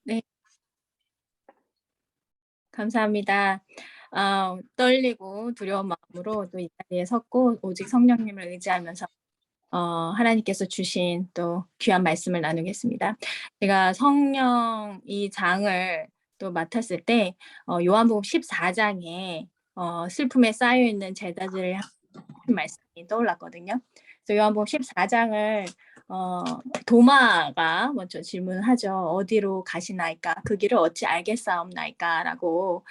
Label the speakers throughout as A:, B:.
A: 네, 감사합니다. 떨리고 두려운 마음으로 또 이 자리에 섰고 오직 성령님을 의지하면서 하나님께서 주신 또 귀한 말씀을 나누겠습니다. 제가 성령 이 장을 또 맡았을 때 요한복음 14장에 슬픔에 쌓여 있는 제자들을 향한 말씀이 떠올랐거든요. 그래서 요한복음 14장을 도마가 먼저 질문하죠. 어디로 가시나이까? 그 길을 어찌 알겠사옵나이까?라고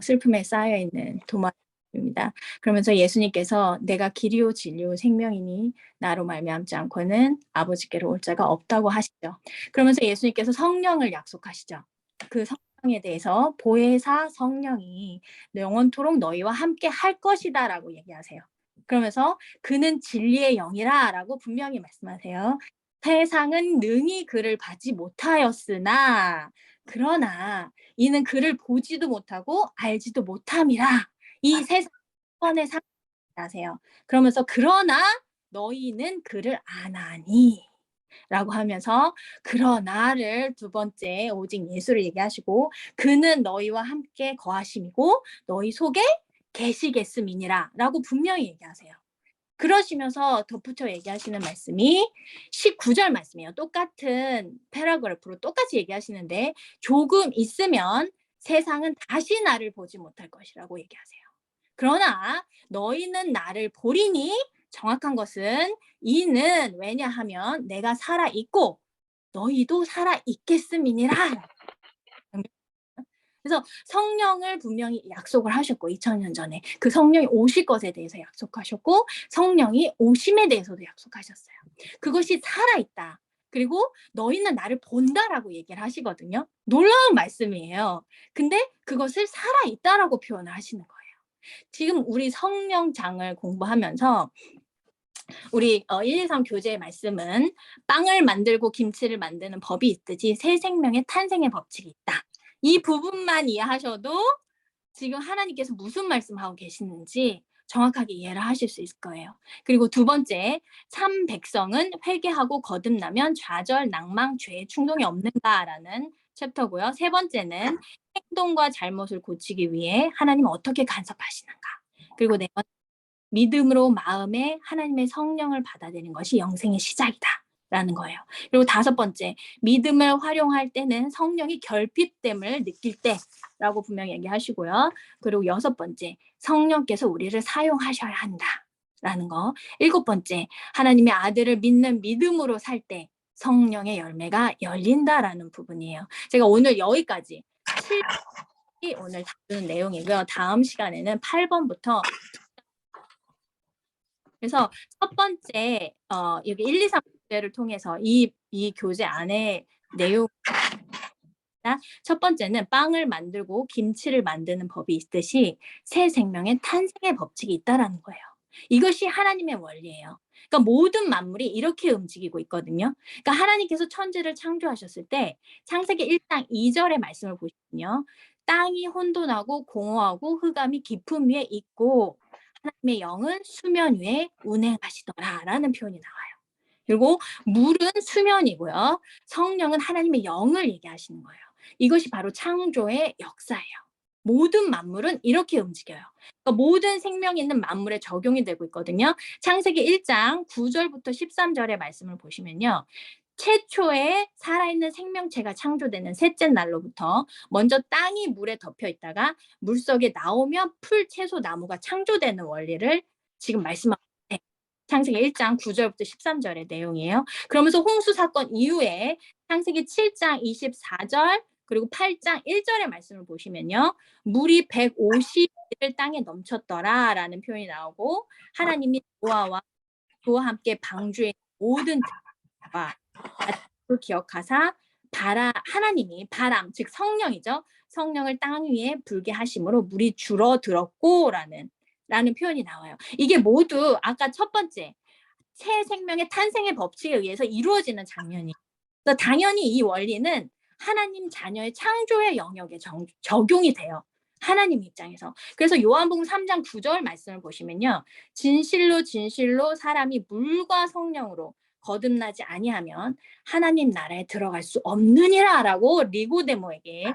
A: 슬픔에 쌓여 있는 도마입니다. 그러면서 예수님께서 내가 길이요 진리요 생명이니 나로 말미암지 않고는 아버지께로 올 자가 없다고 하시죠. 그러면서 예수님께서 성령을 약속하시죠. 그 성령에 대해서 보혜사 성령이 영원토록 너희와 함께 할 것이다라고 얘기하세요. 그러면서 그는 진리의 영이라라고 분명히 말씀하세요. 세상은 능히 그를 받지 못하였으나 그러나 이는 그를 보지도 못하고 알지도 못함이라. 이 세상 번의 상하세요. 그러면서 그러나 너희는 그를 아나니 라고 하면서 그러나를 두 번째 오직 예수를 얘기하시고 그는 너희와 함께 거하심이고 너희 속에 계시겠음이니라 라고 분명히 얘기하세요. 그러시면서 덧붙여 얘기하시는 말씀이 19절 말씀이에요. 똑같은 패러그래프로 똑같이 얘기하시는데 조금 있으면 세상은 다시 나를 보지 못할 것이라고 얘기하세요. 그러나 너희는 나를 보리니 정확한 것은 이는 왜냐하면 내가 살아 있고 너희도 살아 있겠음이니라. 그래서 성령을 분명히 약속을 하셨고 2000년 전에 그 성령이 오실 것에 대해서 약속하셨고 성령이 오심에 대해서도 약속하셨어요. 그것이 살아있다. 그리고 너희는 나를 본다라고 얘기를 하시거든요. 놀라운 말씀이에요. 근데 그것을 살아있다라고 표현을 하시는 거예요. 지금 우리 성령장을 공부하면서 우리 1, 2, 3 교재의 말씀은 빵을 만들고 김치를 만드는 법이 있듯이 새 생명의 탄생의 법칙이 있다. 이 부분만 이해하셔도 지금 하나님께서 무슨 말씀하고 계시는지 정확하게 이해를 하실 수 있을 거예요. 그리고 두 번째, 참 백성은 회개하고 거듭나면 좌절, 낭망, 죄의 충동이 없는가라는 챕터고요. 세 번째는 행동과 잘못을 고치기 위해 하나님 어떻게 간섭하시는가. 그리고 네 번째, 믿음으로 마음에 하나님의 성령을 받아들이는 것이 영생의 시작이다. 라는 거예요. 그리고 다섯 번째, 믿음을 활용할 때는 성령이 결핍됨을 느낄 때라고 분명히 얘기하시고요. 그리고 여섯 번째, 성령께서 우리를 사용하셔야 한다. 라는 거. 일곱 번째, 하나님의 아들을 믿는 믿음으로 살 때 성령의 열매가 열린다라는 부분이에요. 제가 오늘 여기까지 7이 오늘 다루는 내용이고요. 다음 시간에는 8번부터 그래서 첫 번째 여기 1, 2, 3 교재를 통해서 이 교재 안에 내용 첫 번째는 빵을 만들고 김치를 만드는 법이 있듯이 새 생명의 탄생의 법칙이 있다라는 거예요. 이것이 하나님의 원리예요. 그러니까 모든 만물이 이렇게 움직이고 있거든요. 그러니까 하나님께서 천지를 창조하셨을 때 창세기 1장 2절의 말씀을 보시면요. 땅이 혼돈하고 공허하고 흑암이 깊음 위에 있고 하나님의 영은 수면 위에 운행하시더라라는 표현이 나와요. 그리고 물은 수면이고요. 성령은 하나님의 영을 얘기하시는 거예요. 이것이 바로 창조의 역사예요. 모든 만물은 이렇게 움직여요. 그러니까 모든 생명이 있는 만물에 적용이 되고 있거든요. 창세기 1장 9절부터 13절의 말씀을 보시면요. 최초의 살아있는 생명체가 창조되는 셋째 날로부터 먼저 땅이 물에 덮여 있다가 물속에 나오면 풀, 채소, 나무가 창조되는 원리를 지금 말씀하고 있어요. 창세기 1장 9절부터 13절의 내용이에요. 그러면서 홍수 사건 이후에 창세기 7장 24절 그리고 8장 1절의 말씀을 보시면요. 물이 150일 땅에 넘쳤더라라는 표현이 나오고 하나님이 노아와 함께 방주의 모든 와 기억하사 하나님이 바람 즉 성령이죠. 성령을 땅 위에 불게 하심으로 물이 줄어들었고라는 표현이 나와요. 이게 모두 아까 첫 번째 새 생명의 탄생의 법칙에 의해서 이루어지는 장면이에요. 그래서 당연히 이 원리는 하나님 자녀의 창조의 영역에 적용이 돼요. 하나님 입장에서. 그래서 요한복음 3장 9절 말씀을 보시면요. 진실로 진실로 사람이 물과 성령으로 거듭나지 아니하면 하나님 나라에 들어갈 수 없느니라라고 니고데모에게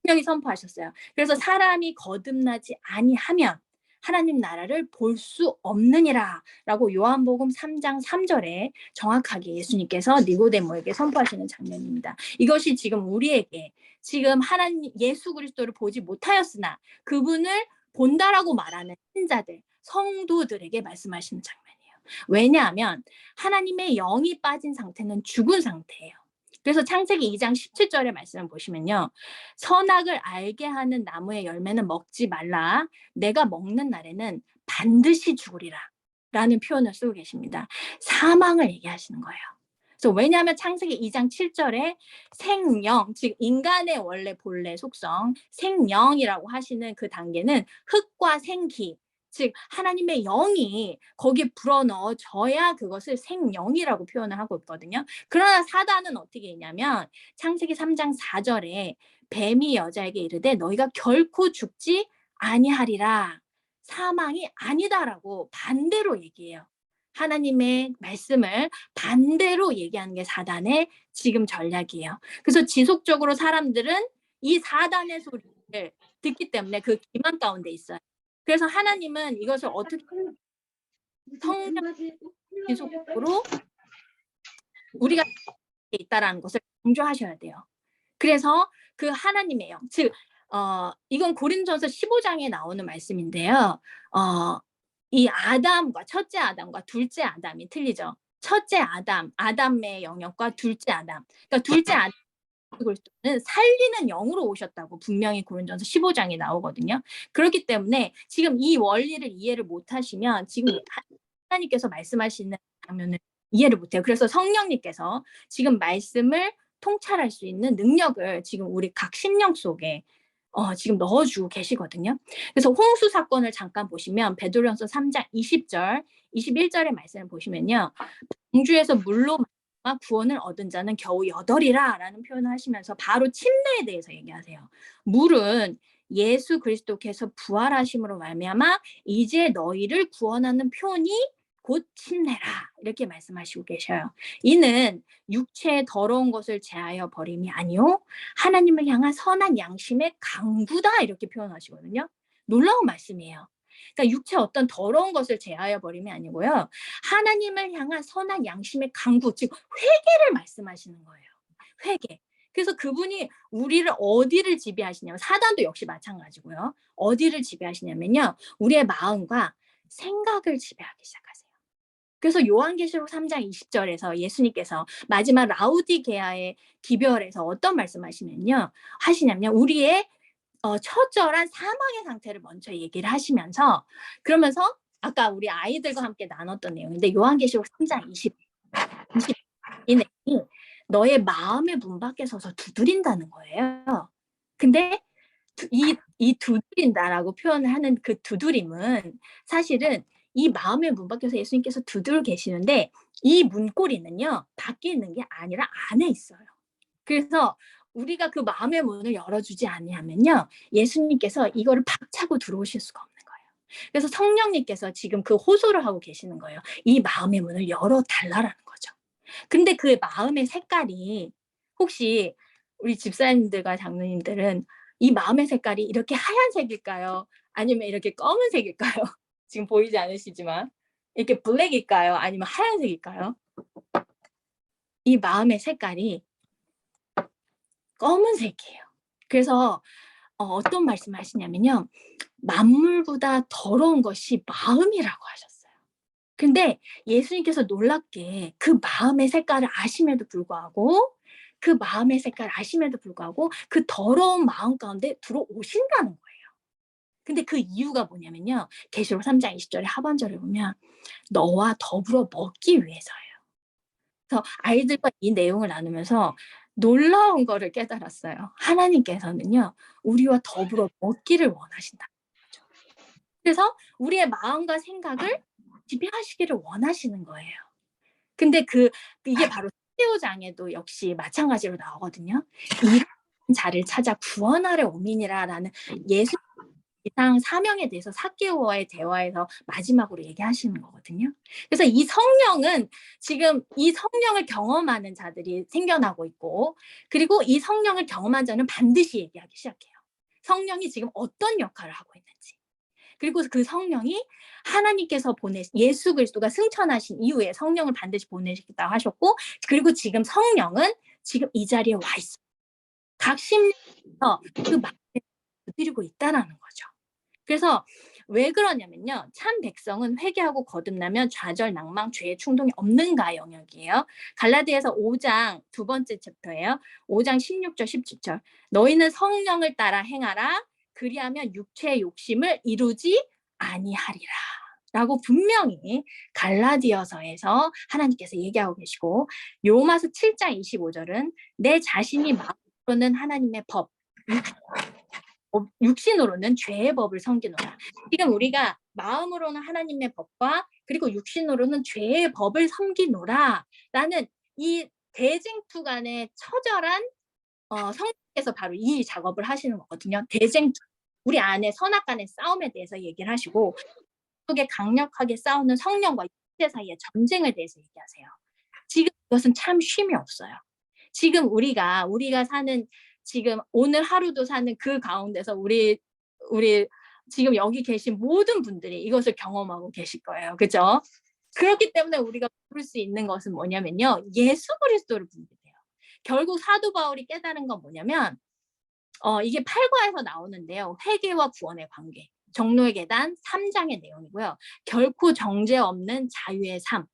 A: 분명히 선포하셨어요. 그래서 사람이 거듭나지 아니하면 하나님 나라를 볼 수 없느니라라고 요한복음 3장 3절에 정확하게 예수님께서 니고데모에게 선포하시는 장면입니다. 이것이 지금 우리에게 지금 하나님 예수 그리스도를 보지 못하였으나 그분을 본다라고 말하는 신자들, 성도들에게 말씀하시는 장면이에요. 왜냐하면 하나님의 영이 빠진 상태는 죽은 상태예요. 그래서 창세기 2장 17절의 말씀을 보시면요. 선악을 알게 하는 나무의 열매는 먹지 말라. 내가 먹는 날에는 반드시 죽으리라. 라는 표현을 쓰고 계십니다. 사망을 얘기하시는 거예요. 그래서 왜냐하면 창세기 2장 7절에 생영, 즉 인간의 원래 본래 속성, 생영이라고 하시는 그 단계는 흙과 생기, 즉 하나님의 영이 거기에 불어넣어져야 그것을 생영이라고 표현을 하고 있거든요. 그러나 사단은 어떻게 했냐면 창세기 3장 4절에 뱀이 여자에게 이르되 너희가 결코 죽지 아니하리라. 사망이 아니다라고 반대로 얘기해요. 하나님의 말씀을 반대로 얘기하는 게 사단의 지금 전략이에요. 그래서 지속적으로 사람들은 이 사단의 소리를 듣기 때문에 그 기만 가운데 있어요. 그래서 하나님은 이것을 어떻게 성령 지속적으로 우리가 있다라는 것을 강조하셔야 돼요. 그래서 그 하나님의 영, 즉 이건 고린도전서 15장에 나오는 말씀인데요. 이 아담과 첫째 아담과 둘째 아담이 틀리죠. 첫째 아담, 아담의 영역과 둘째 아담. 그러니까 둘째 아담 그리스도는 살리는 영으로 오셨다고 분명히 고린도전서 15장에 나오거든요. 그렇기 때문에 지금 이 원리를 이해를 못하시면 지금 하나님께서 말씀하시는 장면을 이해를 못해요. 그래서 성령님께서 지금 말씀을 통찰할 수 있는 능력을 지금 우리 각 심령 속에 지금 넣어주고 계시거든요. 그래서 홍수 사건을 잠깐 보시면 베드로전서 3장 20절, 21절의 말씀을 보시면요. 방주에서 물로 구원을 얻은 자는 겨우 8이라 라는 표현을 하시면서 바로 침례에 대해서 얘기하세요. 물은 예수 그리스도께서 부활하심으로 말미암아 이제 너희를 구원하는 표현이 곧 침례라 이렇게 말씀하시고 계셔요. 이는 육체의 더러운 것을 제하여 버림이 아니요 하나님을 향한 선한 양심의 강구다 이렇게 표현하시거든요. 놀라운 말씀이에요. 그러니까 육체 어떤 더러운 것을 제하여 버림이 아니고요. 하나님을 향한 선한 양심의 강구, 즉 회개를 말씀하시는 거예요. 회개. 그래서 그분이 우리를 어디를 지배하시냐면 사단도 역시 마찬가지고요. 어디를 지배하시냐면요. 우리의 마음과 생각을 지배하기 시작하세요. 그래서 요한계시록 3장 20절에서 예수님께서 마지막 라우디게아의 기별에서 어떤 말씀하시냐면요. 우리의 처절한 사망의 상태를 먼저 얘기를 하시면서 그러면서 아까 우리 아이들과 함께 나눴던 내용인데 요한계시록 3장 20 이 내용이 너의 마음의 문 밖에 서서 두드린다는 거예요. 근데 이 두드린다라고 표현을 하는 그 두드림은 사실은 이 마음의 문 밖에서 예수님께서 두드려 계시는데 이 문고리는요 밖에 있는 게 아니라 안에 있어요. 그래서 우리가 그 마음의 문을 열어주지 아니하면요 예수님께서 이거를 박차고 들어오실 수가 없는 거예요. 그래서 성령님께서 지금 그 호소를 하고 계시는 거예요. 이 마음의 문을 열어달라라는 거죠. 근데 그 마음의 색깔이 혹시 우리 집사님들과 장로님들은 이 마음의 색깔이 이렇게 하얀색일까요? 아니면 이렇게 검은색일까요? 지금 보이지 않으시지만 이렇게 블랙일까요? 아니면 하얀색일까요? 이 마음의 색깔이 검은색이에요. 그래서 어떤 말씀을 하시냐면요. 만물보다 더러운 것이 마음이라고 하셨어요. 근데 예수님께서 놀랍게 그 마음의 색깔을 아심에도 불구하고 그 더러운 마음 가운데 들어오신다는 거예요. 근데 그 이유가 뭐냐면요. 계시록 3장 20절의 하반절에 보면 너와 더불어 먹기 위해서예요. 그래서 아이들과 이 내용을 나누면서 놀라운 거를 깨달았어요. 하나님께서는요. 우리와 더불어 먹기를 원하신다. 그래서 우리의 마음과 생각을 지배하시기를 원하시는 거예요. 근데 이게 바로 사도장에도 역시 마찬가지로 나오거든요. 이 자를 찾아 구원하려 오민이라라는 예수 이상 사명에 대해서 삭개오와의 대화에서 마지막으로 얘기하시는 거거든요. 그래서 이 성령은 지금 이 성령을 경험하는 자들이 생겨나고 있고, 그리고 이 성령을 경험한 자는 반드시 얘기하기 시작해요. 성령이 지금 어떤 역할을 하고 있는지. 그리고 그 성령이 하나님께서 예수 그리스도가 승천하신 이후에 성령을 반드시 보내시겠다고 하셨고, 그리고 지금 성령은 지금 이 자리에 와 있어요. 각 심령에서 그 말을 드리고 있다라는 거죠. 그래서 왜 그러냐면요. 참 백성은 회개하고 거듭나면 좌절, 낭망, 죄의 충동이 없는가 영역이에요. 갈라디아서 5장 두 번째 챕터예요. 5장 16절 17절. 너희는 성령을 따라 행하라. 그리하면 육체의 욕심을 이루지 아니하리라. 라고 분명히 갈라디아서에서 하나님께서 얘기하고 계시고, 로마서 7장 25절은 내 자신이 마음으로는 하나님의 법, 육신으로는 죄의 법을 섬기노라. 지금 우리가 마음으로는 하나님의 법과 그리고 육신으로는 죄의 법을 섬기노라 라는 이 대쟁투 간의 처절한 성령께서 바로 이 작업을 하시는 거거든요. 대쟁투, 우리 안에 선악간의 싸움에 대해서 얘기를 하시고, 속에 강력하게 싸우는 성령과 육체 사이의 전쟁에 대해서 얘기하세요. 지금 이것은 참 쉼이 없어요. 지금 우리가 사는, 지금 오늘 하루도 사는 그 가운데서 우리 지금 여기 계신 모든 분들이 이것을 경험하고 계실 거예요. 그죠? 그렇기 때문에 우리가 부를 수 있는 것은 뭐냐면요. 예수 그리스도를 부르게 돼요. 결국 사도 바울이 깨달은 건 뭐냐면 이게 8과에서 나오는데요. 회개와 구원의 관계. 정로의 계단 3장의 내용이고요. 결코 정죄 없는 자유의 삶.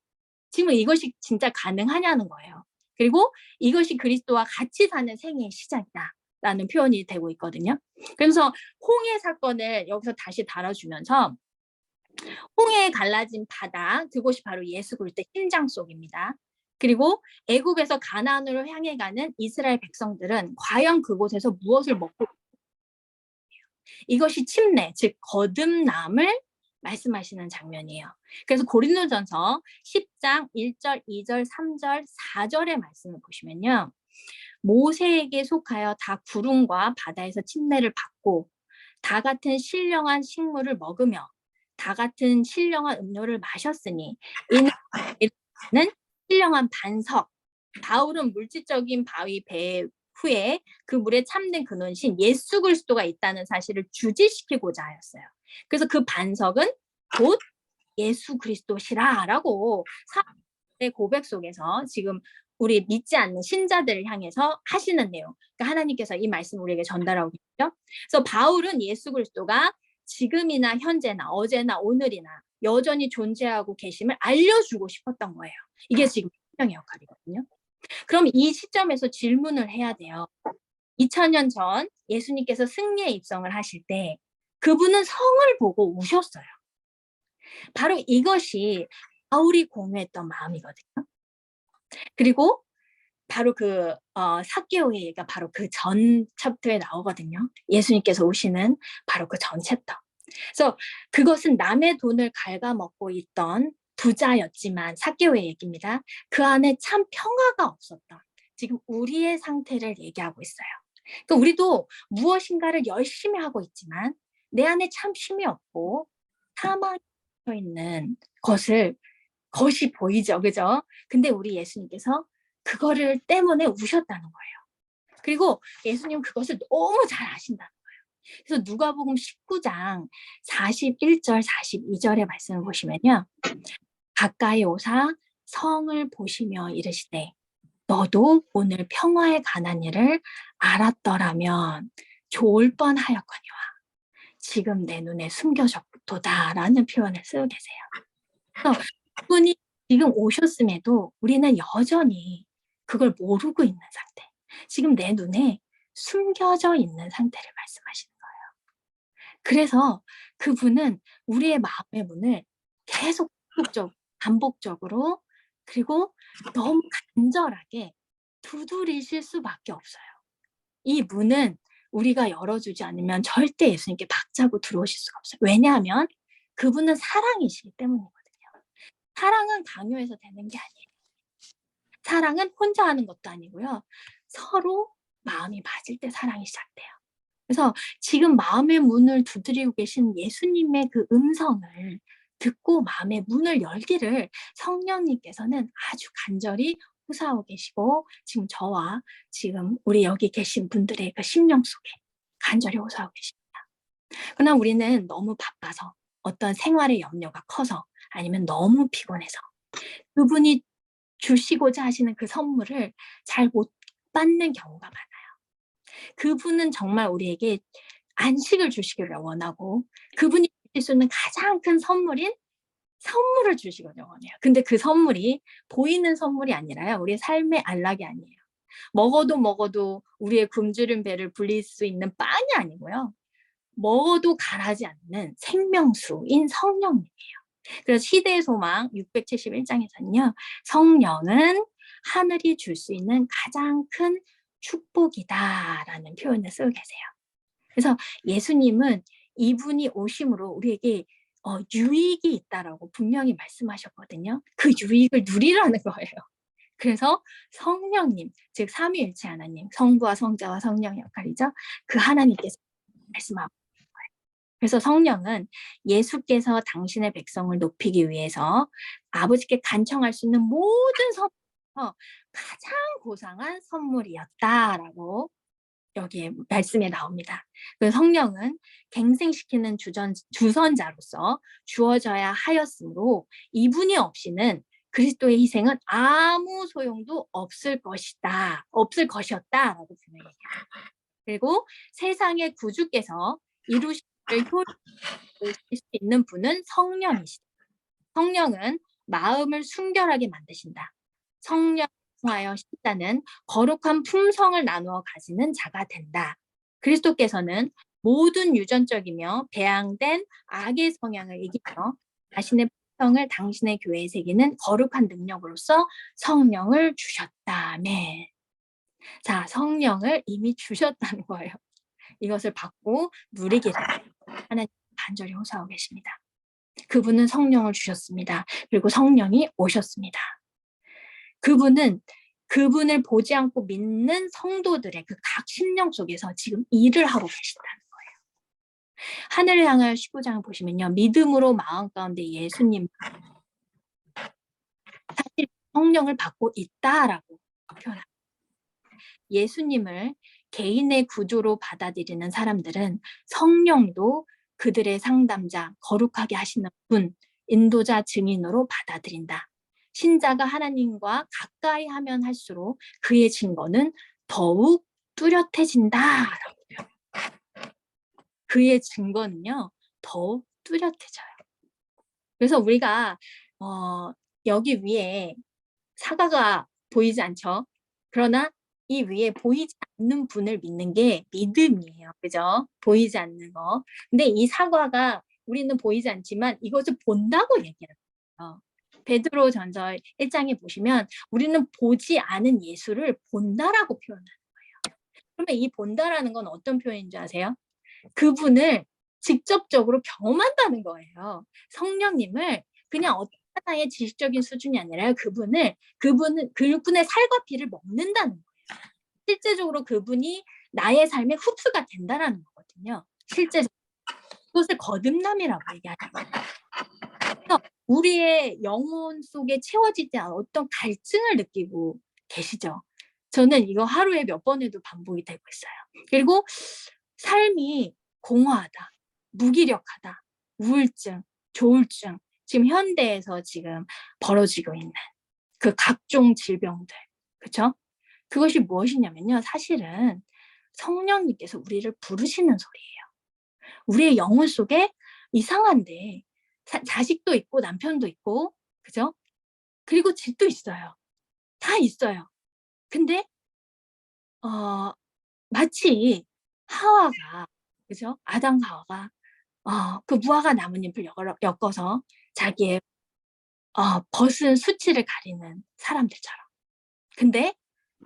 A: 지금 이것이 진짜 가능하냐는 거예요. 그리고 이것이 그리스도와 같이 사는 생애의 시작이다라는 표현이 되고 있거든요. 그래서 홍해 사건을 여기서 다시 달아주면서, 홍해에 갈라진 바다, 그곳이 바로 예수 그리스도의 심장 속입니다. 그리고 애굽에서 가나안으로 향해 가는 이스라엘 백성들은 과연 그곳에서 무엇을 먹고, 이것이 침례, 즉 거듭남을 말씀하시는 장면이에요. 그래서 고린도전서 10장 1절, 2절, 3절, 4절의 말씀을 보시면요. 모세에게 속하여 다 구름과 바다에서 침례를 받고 다 같은 신령한 식물을 먹으며 다 같은 신령한 음료를 마셨으니 이는 신령한 반석. 바울은 물질적인 바위 배 후에 그 물에 참된 근원신 예수 그리스도가 있다는 사실을 주지시키고자 하였어요. 그래서 그 반석은 곧 예수 그리스도시라라고 사도의 고백 속에서 지금 우리 믿지 않는 신자들을 향해서 하시는 내용. 그러니까 하나님께서 이 말씀을 우리에게 전달하고 계시죠. 그래서 바울은 예수 그리스도가 지금이나 현재나 어제나 오늘이나 여전히 존재하고 계심을 알려주고 싶었던 거예요. 이게 지금 성령의 역할이거든요. 그럼 이 시점에서 질문을 해야 돼요. 2000년 전 예수님께서 승리의 입성을 하실 때 그분은 성을 보고 우셨어요. 바로 이것이 바울이 공유했던 마음이거든요. 그리고 바로 그 삭개오의 얘기가 바로 그 전 챕터에 나오거든요. 예수님께서 오시는 바로 그 전 챕터. 그래서 그것은 남의 돈을 갉아먹고 있던 부자였지만, 삭개오의 얘기입니다. 그 안에 참 평화가 없었던 지금 우리의 상태를 얘기하고 있어요. 그러니까 우리도 무엇인가를 열심히 하고 있지만 내 안에 참 쉼이 없고 사망에 서 있는 것이 보이죠. 그죠? 근데 우리 예수님께서 그거를 때문에 우셨다는 거예요. 그리고 예수님 그것을 너무 잘 아신다는 거예요. 그래서 누가복음 19장 41절 42절의 말씀을 보시면요. 가까이 오사 성을 보시며 이르시되 너도 오늘 평화에 관한 일을 알았더라면 좋을 뻔하였거니와 지금 내 눈에 숨겨졌도다라는 표현을 쓰고 계세요. 그래서 그분이 지금 오셨음에도 우리는 여전히 그걸 모르고 있는 상태. 지금 내 눈에 숨겨져 있는 상태를 말씀하시는 거예요. 그래서 그분은 우리의 마음의 문을 계속 반복적으로 그리고 너무 간절하게 두드리실 수밖에 없어요. 이 문은 우리가 열어주지 않으면 절대 예수님께 박차고 들어오실 수가 없어요. 왜냐하면 그분은 사랑이시기 때문이거든요. 사랑은 강요해서 되는 게 아니에요. 사랑은 혼자 하는 것도 아니고요. 서로 마음이 맞을 때 사랑이 시작돼요. 그래서 지금 마음의 문을 두드리고 계신 예수님의 그 음성을 듣고 마음의 문을 열기를 성령님께서는 아주 간절히 호소하고 계시고, 지금 저와 지금 우리 여기 계신 분들의 그 심령 속에 간절히 호소하고 계십니다. 그러나 우리는 너무 바빠서, 어떤 생활의 염려가 커서, 아니면 너무 피곤해서 그분이 주시고자 하시는 그 선물을 잘 못 받는 경우가 많아요. 그분은 정말 우리에게 안식을 주시기를 원하고, 그분이 주실 수 있는 가장 큰 선물인 선물을 주시기를 원해요. 근데 그 선물이 보이는 선물이 아니라요, 우리의 삶의 안락이 아니에요. 먹어도 우리의 굶주린 배를 불릴 수 있는 빵이 아니고요, 먹어도 가라지 않는 생명수인 성령님이에요. 그래서 시대의 소망 671장에서는요, 성령은 하늘이 줄 수 있는 가장 큰 축복이다라는 표현을 쓰고 계세요. 그래서 예수님은 이분이 오심으로 우리에게 유익이 있다라고 분명히 말씀하셨거든요. 그 유익을 누리라는 거예요. 그래서 성령님, 즉 삼위일체 하나님, 성부와 성자와 성령의 역할이죠. 그 하나님께서 말씀하고 있는 거예요. 그래서 성령은 예수께서 당신의 백성을 높이기 위해서 아버지께 간청할 수 있는 모든 선물에서 가장 고상한 선물이었다라고 여기에 말씀에 나옵니다. 그 성령은 갱생시키는 주선자로서 주어져야 하였으므로 이분이 없이는 그리스도의 희생은 아무 소용도 없을 것이었다라고 분명히 얘기합니다. 그리고 세상의 구주께서 이루실 수 있는 분은 성령이시다. 성령은 마음을 순결하게 만드신다. 성령 통하여 신자는 거룩한 품성을 나누어 가지는 자가 된다. 그리스도께서는 모든 유전적이며 배양된 악의 성향을 이기며 자신의 품성을 당신의 교회에 새기는 거룩한 능력으로서 성령을 주셨다. 아멘. 자, 성령을 이미 주셨다는 거예요. 이것을 받고 누리기를 하나님 간절히 호소하고 계십니다. 그분은 성령을 주셨습니다. 그리고 성령이 오셨습니다. 그분은 그분을 보지 않고 믿는 성도들의 그 각 심령 속에서 지금 일을 하고 계신다는 거예요. 하늘을 향하여 19장을 보시면요, 믿음으로 마음 가운데 예수님 사실 성령을 받고 있다라고 표현합니다. 예수님을 개인의 구주로 받아들이는 사람들은 성령도 그들의 상담자, 거룩하게 하시는 분, 인도자, 증인으로 받아들인다. 신자가 하나님과 가까이 하면 할수록 그의 증거는 더욱 뚜렷해진다라고요. 그의 증거는요, 더욱 뚜렷해져요. 그래서 우리가 여기 위에 사과가 보이지 않죠? 그러나 이 위에 보이지 않는 분을 믿는 게 믿음이에요. 그죠? 보이지 않는 거. 근데 이 사과가 우리는 보이지 않지만 이것을 본다고 얘기해요. 베드로전서 1장에 보시면 우리는 보지 않은 예수를 본다라고 표현하는 거예요. 그러면 이 본다라는 건 어떤 표현인 줄 아세요? 그분을 직접적으로 경험한다는 거예요. 성령님을 그냥 어떤 하나의 지식적인 수준이 아니라 그분의 살과 피를 먹는다는 거예요. 실제적으로 그분이 나의 삶의 흡수가 된다라는 거거든요. 실제적으로. 그것을 거듭남이라고 얘기하는 거예요. 그래서 우리의 영혼 속에 채워지지 않은 어떤 갈증을 느끼고 계시죠? 저는 이거 하루에 몇 번에도 반복이 되고 있어요. 그리고 삶이 공허하다, 무기력하다, 우울증, 조울증, 지금 현대에서 지금 벌어지고 있는 그 각종 질병들, 그렇죠? 그것이 무엇이냐면요, 사실은 성령님께서 우리를 부르시는 소리예요. 우리의 영혼 속에 이상한데 자식도 있고 남편도 있고, 그죠? 그리고 집도 있어요. 다 있어요. 근데 마치 하와가, 그죠? 아담 하와가 그 무화과 나뭇잎을 엮어서 자기의 벗은 수치를 가리는 사람들처럼. 근데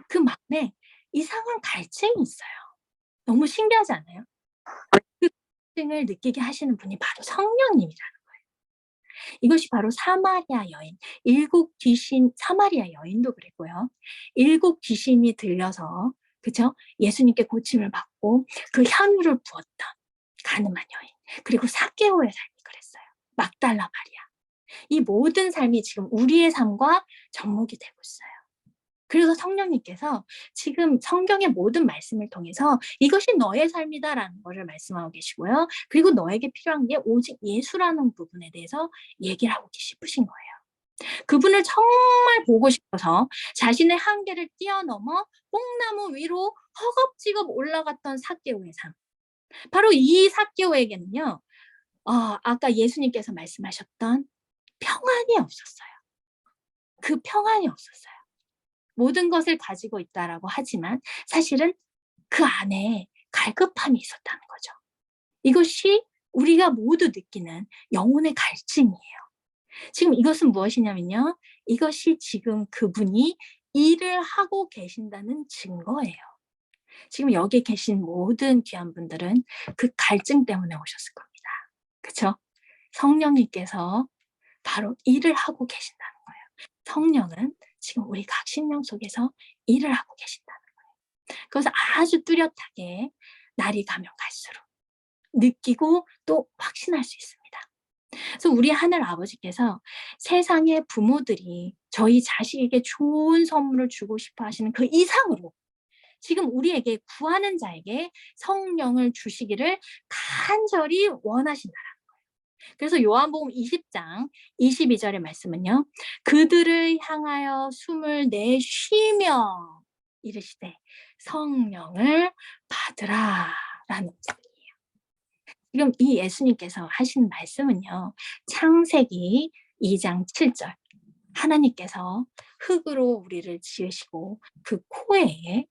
A: 그 마음에 이상한 갈증이 있어요. 너무 신기하지 않아요? 그 갈증을 느끼게 하시는 분이 바로 성령님이라는 거예요. 이것이 바로 사마리아 여인, 사마리아 여인도 그랬고요. 7 귀신이 들려서 그죠? 예수님께 고침을 받고 그 향유를 부었던 가늠한 여인, 그리고 삭개오의 삶이 그랬어요. 막달라 마리아. 이 모든 삶이 지금 우리의 삶과 접목이 되고 있어요. 그래서 성령님께서 지금 성경의 모든 말씀을 통해서 이것이 너의 삶이다라는 것을 말씀하고 계시고요. 그리고 너에게 필요한 게 오직 예수라는 부분에 대해서 얘기를 하고 싶으신 거예요. 그분을 정말 보고 싶어서 자신의 한계를 뛰어넘어 뽕나무 위로 허겁지겁 올라갔던 삭개오의 삶. 바로 이 삭개오에게는요, 아까 예수님께서 말씀하셨던 평안이 없었어요. 그 평안이 없었어요. 모든 것을 가지고 있다라고 하지만 사실은 그 안에 갈급함이 있었다는 거죠. 이것이 우리가 모두 느끼는 영혼의 갈증이에요. 지금 이것은 무엇이냐면요. 이것이 지금 그분이 일을 하고 계신다는 증거예요. 지금 여기 계신 모든 귀한 분들은 그 갈증 때문에 오셨을 겁니다. 그렇죠? 성령님께서 바로 일을 하고 계신다는 거예요. 성령은 지금 우리 각 심령 속에서 일을 하고 계신다는 거예요. 그것을 아주 뚜렷하게 날이 가면 갈수록 느끼고 또 확신할 수 있습니다. 그래서 우리 하늘 아버지께서 세상의 부모들이 저희 자식에게 좋은 선물을 주고 싶어 하시는 그 이상으로 지금 우리에게 구하는 자에게 성령을 주시기를 간절히 원하신다라는 거예요. 그래서 요한복음 20장 22절의 말씀은요. 그들을 향하여 숨을 내쉬며 이르시되 성령을 받으라 라는 말씀이에요. 지금 이 예수님께서 하신 말씀은요. 창세기 2장 7절 하나님께서 흙으로 우리를 지으시고 그 코에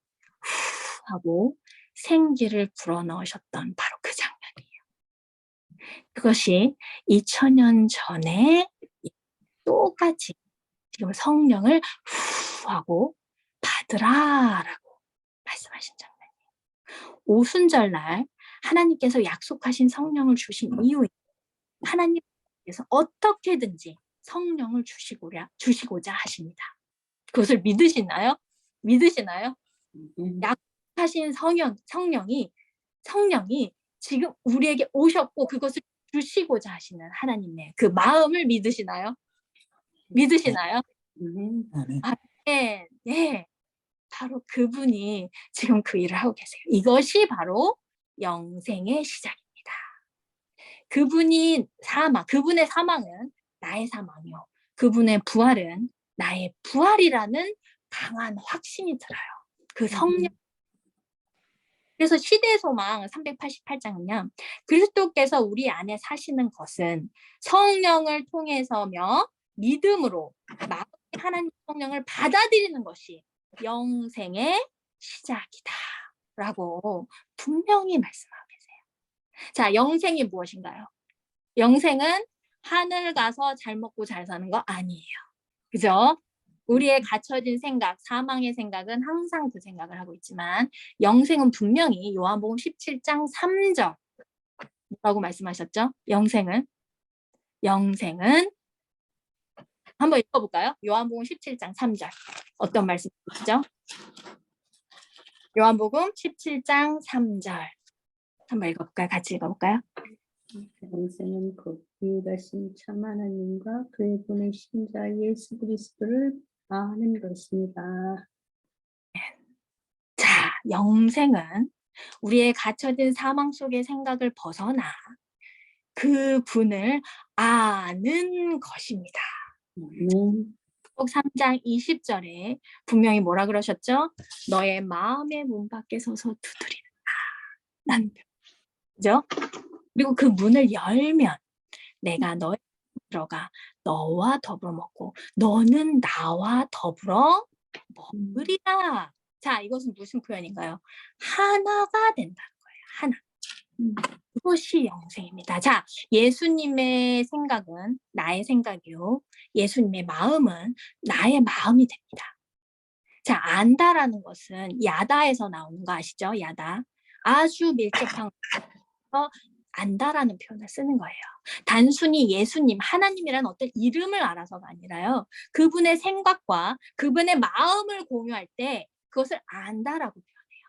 A: 후 하고 생기를 불어넣으셨던 바로 그 장면이에요. 그것이 2000년 전에 똑같이 지금 성령을 후 하고 받으라라고 말씀하신 장면이에요. 오순절날 하나님께서 약속하신 성령을 주신 이유에 하나님께서 어떻게든지 성령을 주시고자 하십니다. 그것을 믿으시나요? 믿으시나요? 약속하신 성령이 지금 우리에게 오셨고 그것을 주시고자 하시는 하나님의 그 마음을 믿으시나요? 믿으시나요? 네, 네. 바로 그분이 지금 그 일을 하고 계세요. 이것이 바로 영생의 시작입니다. 그분의 사망은 나의 사망이요. 그분의 부활은 나의 부활이라는 강한 확신이 들어요. 그 성령. 그래서 시대의 소망 388장은요. 그리스도께서 우리 안에 사시는 것은 성령을 통해서며 믿음으로 마음의 하나님 성령을 받아들이는 것이 영생의 시작이다. 라고 분명히 말씀하고 계세요. 자, 영생이 무엇인가요? 영생은 하늘 가서 잘 먹고 잘 사는 거 아니에요. 그죠? 우리의 갖춰진 생각, 사망의 생각은 항상 그 생각을 하고 있지만 영생은 분명히 요한복음 17장 3절 뭐라고 말씀하셨죠? 영생은 한번 읽어볼까요? 요한복음 17장 3절 어떤 말씀이시죠? 요한복음 17장 3절 한번 읽어볼까요? 같이 읽어볼까요?
B: 영생은 곧 유일하신 참 하나님과 그의 보내신 자 예수 그리스도를 아는 것입니다.
A: 자, 영생은 우리의 갇혀진 사망 속의 생각을 벗어나 그 분을 아는 것입니다. 3장 20절에 분명히 뭐라 그러셨죠? 너의 마음의 문 밖에 서서 두드린다. 그죠? 그리고 그 문을 열면 내가 너에 들어가 너와 더불어 먹고 너는 나와 더불어 먹으리라. 자, 이것은 무슨 표현인가요? 하나가 된다는 거예요. 하나. 그것이 영생입니다. 자, 예수님의 생각은 나의 생각이요. 예수님의 마음은 나의 마음이 됩니다. 자, 안다라는 것은 야다에서 나오는 거 아시죠? 야다. 아주 밀접한 거 안다라는 표현을 쓰는 거예요. 단순히 예수님, 하나님이라는 어떤 이름을 알아서가 아니라요. 그분의 생각과 그분의 마음을 공유할 때 그것을 안다라고 표현해요.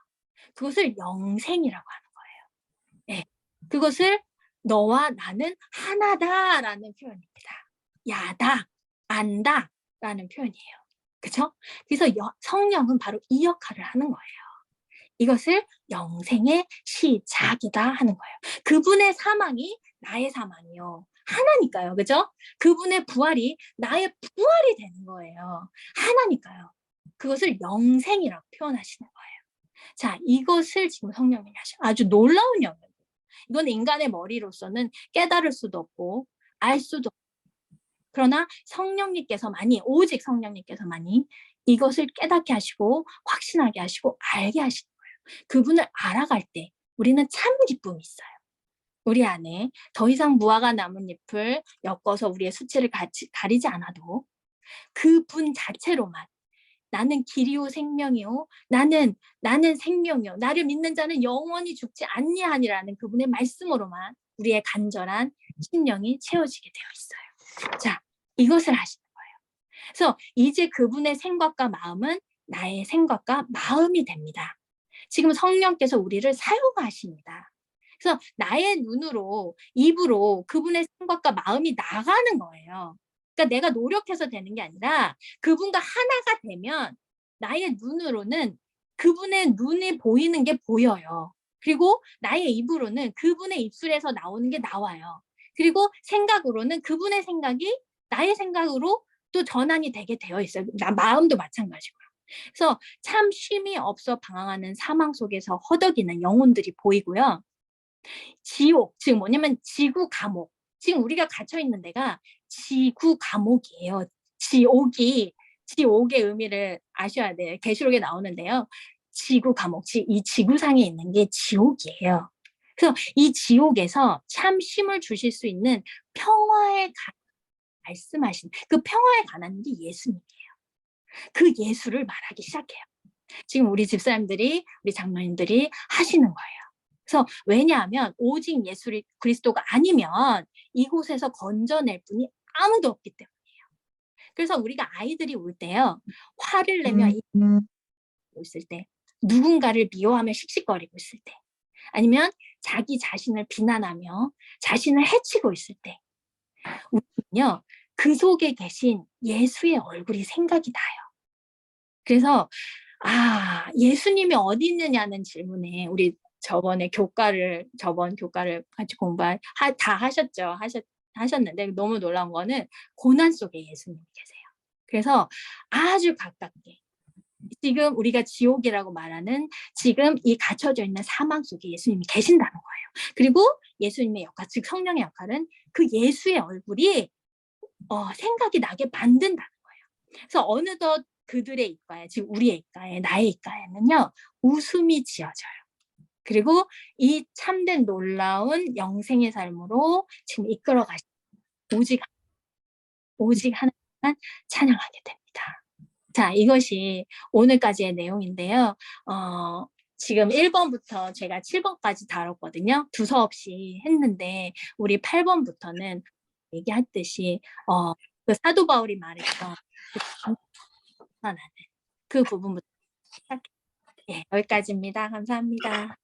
A: 그것을 영생이라고 하는 거예요. 예. 그것을 너와 나는 하나다라는 표현입니다. 야다, 안다라는 표현이에요. 그쵸? 그래서 성령은 바로 이 역할을 하는 거예요. 이것을 영생의 시작이다 하는 거예요. 그분의 사망이 나의 사망이요. 하나니까요. 그죠? 그분의 부활이 나의 부활이 되는 거예요. 하나니까요. 그것을 영생이라고 표현하시는 거예요. 자, 이것을 지금 성령님이 하셔. 아주 놀라운 영역. 이건 인간의 머리로서는 깨달을 수도 없고 알 수도 없고. 그러나 성령님께서만이, 오직 성령님께서만이 이것을 깨닫게 하시고 확신하게 하시고 알게 하시는 거예요. 그분을 알아갈 때 우리는 참 기쁨이 있어요. 우리 안에 더 이상 무화과 나뭇잎을 엮어서 우리의 수치를 가리지 않아도 그분 자체로만 나는 길이요 생명이요 나는 생명이요 나를 믿는 자는 영원히 죽지 않니하니라는 그분의 말씀으로만 우리의 간절한 심령이 채워지게 되어 있어요. 자, 이것을 하시는 거예요. 그래서 이제 그분의 생각과 마음은 나의 생각과 마음이 됩니다. 지금 성령께서 우리를 사용하십니다. 그래서 나의 눈으로, 입으로 그분의 생각과 마음이 나가는 거예요. 그러니까 내가 노력해서 되는 게 아니라 그분과 하나가 되면 나의 눈으로는 그분의 눈이 보이는 게 보여요. 그리고 나의 입으로는 그분의 입술에서 나오는 게 나와요. 그리고 생각으로는 그분의 생각이 나의 생각으로 또 전환이 되게 되어 있어요. 마음도 마찬가지고요. 그래서 참 쉼이 없어 방황하는 사망 속에서 허덕이는 영혼들이 보이고요. 지옥, 즉 뭐냐면 지구 감옥. 지금 우리가 갇혀 있는 데가 지구 감옥이에요. 지옥의 의미를 아셔야 돼요. 계시록에 나오는데요. 지구 감옥, 이 지구상에 있는 게 지옥이에요. 그래서 이 지옥에서 참 쉼을 주실 수 있는 말씀하신 그 평화에 관한 게 예수님이에요. 그 예수를 말하기 시작해요. 지금 우리 집사님들이, 우리 장로님들이 하시는 거예요. 그래서 왜냐하면 오직 예수 그리스도가 아니면 이곳에서 건져낼 분이 아무도 없기 때문이에요. 그래서 우리가 아이들이 울 때요, 화를 내며 있을 때, 누군가를 미워하며 씩씩거리고 있을 때, 아니면 자기 자신을 비난하며 자신을 해치고 있을 때, 우리는요, 그 속에 계신 예수의 얼굴이 생각이 나요. 그래서 예수님이 어디 있느냐는 질문에 우리 저번 교과를 같이 다 하셨는데 너무 놀라운 거는 고난 속에 예수님이 계세요. 그래서 아주 가깝게 지금 우리가 지옥이라고 말하는 지금 이 갇혀져 있는 사망 속에 예수님이 계신다는 거예요. 그리고 예수님의 역할, 즉 성령의 역할은 그 예수의 얼굴이 생각이 나게 만든다는 거예요. 그래서 어느덧 그들의 입가에, 지금 우리의 입가에, 나의 입가에는요, 웃음이 지어져요. 그리고 이 참된 놀라운 영생의 삶으로 지금 이끌어 가시 오직 하나님만 찬양하게 됩니다. 자, 이것이 오늘까지의 내용인데요. 지금 1번부터 제가 7번까지 다뤘거든요. 두서 없이 했는데 우리 8번부터는 얘기했듯이 그 사도 바울이 말했던 그 부분부터 시작해요. 예, 여기까지입니다. 감사합니다.